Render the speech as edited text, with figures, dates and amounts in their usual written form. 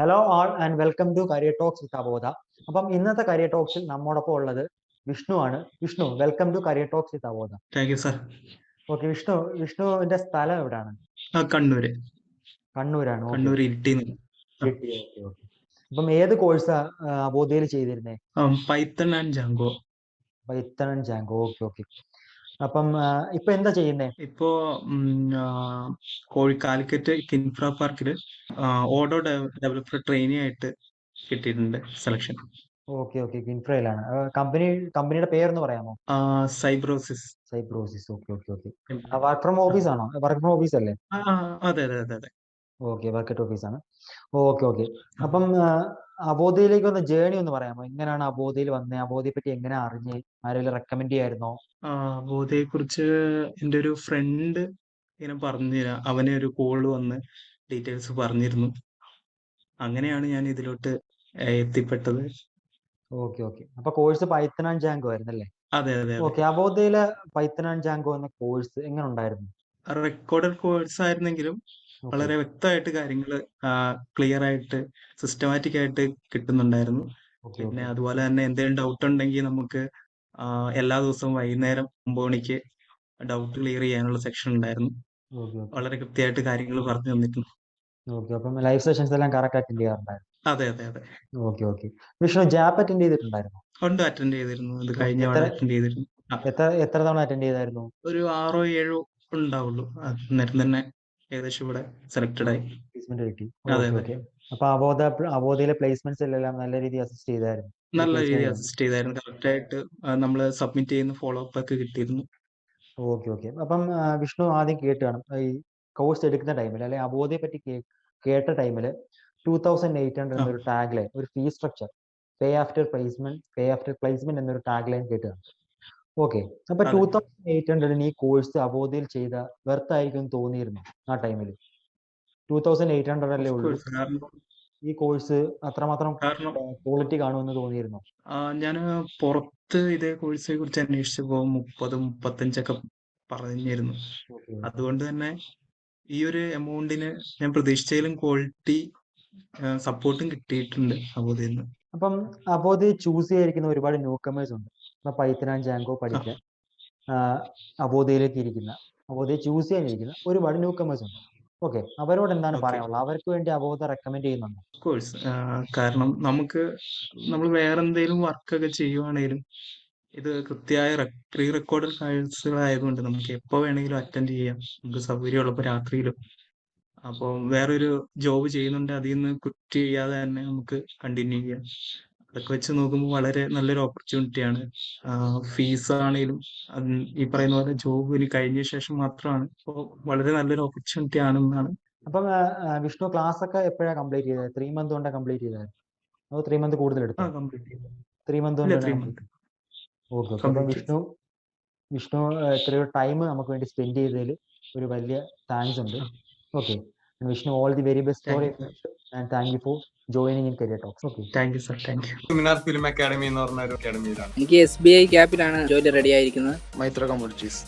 Hello all and welcome to career talks with Abodha. അപ്പം ഇന്നത്തെ career ടോക്സിൽ നമ്മോടൊപ്പം ഉള്ളത് വിഷ്ണു ആണ്. Vishnu, welcome to career talks with Abodha. Thank you sir. Okay, വിഷ്ണുവിന്റെ സ്ഥലം എവിടെയാണ്? കണ്ണൂര്. കണ്ണൂരാണ്. കണ്ണൂർ ഇരിട്ടി. Okay okay. അപ്പം ഏത് കോഴ്സാ അബോധയിൽ ചെയ്തിരുന്നേ? Python and Django. Python and Django. Okay okay. അപ്പം ഇപ്പൊ എന്താ ചെയ്യുന്നേ? ഇപ്പോ കാലിക്കറ്റ് കിൻഫ്ര പാർക്കില് ഓഡോ ഡെവലപ്പർ ട്രെയിനി ആയിട്ട് കിട്ടിയിട്ടുണ്ട് സെലക്ഷൻ. ഓക്കെ ഓക്കെ, കിൻഫ്രയിലാണ്. കമ്പനിയുടെ പേരൊന്ന് പറയാമോ? Cybrosys. Okay okay okay. Work from office ആണോ? വർക്ക് ഫ്രം ഓഫീസ് അല്ലേ? അതെ അതെ അതെ അതെ. ഓക്കെ, വർക്ക് ഓഫീസ് ആണ്. Okay okay. അപ്പം അബോധയിലേക്ക് വന്ന ജേണി ഒന്ന് പറയാമോ? എങ്ങനെയാണ് അബോധയിൽ വന്നത്? അബോധയെ പറ്റി എങ്ങനെ അറിഞ്ഞ്? ആരെങ്കിലും റെക്കമെൻഡ് ചെയ്യായിരുന്നോ? അബോധയെ കുറിച്ച് എൻ്റെ ഒരു ഫ്രണ്ട് ഇങ്ങനെ പറഞ്ഞുതരാം. അവനെ ഒരു കോൾ വന്ന് ഡീറ്റെയിൽസ് പറഞ്ഞിരുന്നു. അങ്ങനെയാണ് ഞാൻ ഇതിലോട്ട് എത്തിപ്പെട്ടത്. Okay okay. അപ്പൊ കോഴ്സ് പൈത്തൺ ആൻഡ് ജാങ്കോ ആയിരുന്നല്ലേ? അതെ അതെ. ഓക്കെ. അബോധയിലെ പൈത്തൺ ആൻഡ് ജാങ്കോ എന്ന കോഴ്സ് എങ്ങനെ ഉണ്ടായിരുന്നു? റെക്കോർഡഡ് കോഴ്സ് ആയിരുന്നെങ്കിലും വളരെ വ്യക്തമായിട്ട് കാര്യങ്ങൾ ക്ലിയർ ആയിട്ട് സിസ്റ്റമാറ്റിക് ആയിട്ട് കിട്ടുന്നുണ്ടായിരുന്നു. പിന്നെ അതുപോലെ തന്നെ എന്തെങ്കിലും ഡൗട്ട് ഉണ്ടെങ്കിൽ നമുക്ക് എല്ലാ ദിവസവും വൈകുന്നേരം 9 മണിക്ക് ഡൗട്ട് ക്ലിയർ ചെയ്യാനുള്ള സെക്ഷൻ ഉണ്ടായിരുന്നു. വളരെ കൃത്യമായിട്ട് കാര്യങ്ങൾ പറഞ്ഞു തന്നിട്ടുണ്ട്. ഓക്കെ. അപ്പം ലൈവ് സെഷൻസ് എല്ലാം കറക്റ്റ് അറ്റൻഡ് ചെയ്യാറുണ്ടായിരുന്നു? അതെ അതെ അതെ. Okay okay. വിഷ്ണു, ജാപ്പ് അറ്റൻഡ് ചെയ്തിട്ടുണ്ടായിരുന്നു? ഉണ്ട്, അറ്റൻഡ് ചെയ്തിരുന്നു. ഇത് കഴിഞ്ഞ അറ്റൻഡ് ചെയ്തിരുന്നു. എത്ര തവണ അറ്റൻഡ് ചെയ്തായിരുന്നു? ഒരു 6 or 7 ഉണ്ടാവുള്ളൂ. അന്നേരം തന്നെ ഏകദേശം ഇവിടെ സെലക്ടഡ് ആയി. പ്ലേസ്മെന്റ് കിട്ടി. ഓക്കെ. അപ്പൊ അബോധയിലെ പ്ലേസ്മെന്റ്സ് എല്ലാം നല്ല രീതിയിൽ അസിസ്റ്റ് ചെയ്തായിരുന്നു? നല്ല രീതിയിൽ അസിസ്റ്റ് ചെയ്തായിരുന്നു. കറക്റ്റ് ആയിട്ട് നമ്മൾ സബ്മിറ്റ് ചെയ്യുന്ന ഫോളോ അപ്പ് ഒക്കെ കിട്ടിയിരുന്നു. Okay okay. അപ്പം വിഷ്ണു ആദ്യം കേട്ട് കാണും ഈ കോഴ്സ് എടുക്കുന്ന ടൈമിൽ, അല്ലെ അബോധയെ പറ്റി കേട്ട ടൈമിൽ 2800 എന്നൊരു ടാഗ് ലൈൻ, ഒരു ഫീ സ്ട്രക്ചർ, പേ ആഫ്റ്റർ പ്ലേസ്മെന്റ് എന്നൊരു ടാഗ് ലൈൻ കേട്ട് കാണും. ഓക്കെ. അപ്പൊ 2800 ഈ കോഴ്സ് അബോധയിൽ ചെയ്ത വെർത്ത് ആയിരിക്കും തോന്നിയിരുന്നു ആ ടൈമിൽ? 2800 അല്ലേ ഉള്ളൂ. ഈ കോഴ്സ് അത്രമാത്രം ക്വാളിറ്റി കാണുമെന്ന് തോന്നിയിരുന്നു? ഞാൻ പുറത്ത് ഇതേ കോഴ്സിനെ കുറിച്ച് അന്വേഷിച്ചപ്പോൾ 30-35 ഒക്കെ പറഞ്ഞിരുന്നു. അതുകൊണ്ട് തന്നെ ഈ ഒരു എമൗണ്ടിന് ഞാൻ പ്രതീക്ഷിച്ചതിലും ക്വാളിറ്റി സപ്പോർട്ടും കിട്ടിയിട്ടുണ്ട് അബോധയിൽ നിന്ന്. അപ്പം അബോധയെ ചൂസ് ചെയ്തിരിക്കുന്ന ഒരുപാട് ന്യൂ കമേഴ്സ് ഉണ്ട്. പൈത്തൺ ആൻഡ് ജാങ്കോ പഠിക്കാൻ അബോധയെ ചൂസ് ചെയ്യാനിരിക്കുന്ന ഒരുപാട് ന്യൂ കമേഴ്സ് ഉണ്ട്. ഓക്കെ, അവരോട് എന്താണ് പറയാനുള്ളത്? അവർക്ക് വേണ്ടി അബോധ റെക്കമെൻഡ് ചെയ്യുന്നുണ്ടോ? കോഴ്സ് കാരണം നമ്മൾ വേറെ എന്തെങ്കിലും വർക്കൊക്കെ ചെയ്യുവാണെങ്കിലും ഇത് കൃത്യമായ പ്രീ റെക്കോർഡഡ് കോഴ്സുകളായതുകൊണ്ട് നമുക്ക് എപ്പോൾ വേണമെങ്കിലും അറ്റൻഡ് ചെയ്യാം. നമുക്ക് സൗകര്യമുള്ളപ്പോൾ രാത്രിയിലും. അപ്പോൾ വേറൊരു ജോബ് ചെയ്യുന്നുണ്ട്, അതിൽ നിന്ന് ക്വിറ്റ് ചെയ്യാതെ തന്നെ നമുക്ക് കണ്ടിന്യൂ ചെയ്യാം. അതൊക്കെ വെച്ച് നോക്കുമ്പോൾ വളരെ നല്ലൊരു ഓപ്പർച്യൂണിറ്റിയാണ്. ഫീസ് ആണെങ്കിലും ഈ പറയുന്ന പോലെ ജോബ് ഇനി കഴിഞ്ഞ ശേഷം മാത്രമാണ്. അപ്പോൾ വളരെ നല്ലൊരു ഓപ്പർച്യൂണിറ്റി ആണെന്നാണ്. അപ്പം വിഷ്ണു ക്ലാസ് ഒക്കെ എപ്പോഴാണ് കംപ്ലീറ്റ് ചെയ്തത്? 3 months കൊണ്ട് കംപ്ലീറ്റ് ചെയ്തായിരുന്നു? അതോ 3 months കൂടുതൽ എടുത്തോ? 3 months കൊണ്ട്. Okay okay. അപ്പം വിഷ്ണു ഇത്രയോ ടൈം നമുക്ക് വേണ്ടി സ്പെൻഡ് ചെയ്തതിൽ ഒരു വലിയ താങ്ക്സ് ഉണ്ട്. Okay. Vishnu, all the very best for and thank you for joining in career talks. Okay, thank you sir. Thank you. Seminar film academy എന്ന് പറഞ്ഞ ഒരു അക്കാഡമിയിലാണ്. എനിക്ക് SBI ക്യാപ്പിലാണ് ജോലി റെഡി ആയിരിക്കുന്നത്. മൈത്ര കമ്മ്യൂണിറ്റീസ്.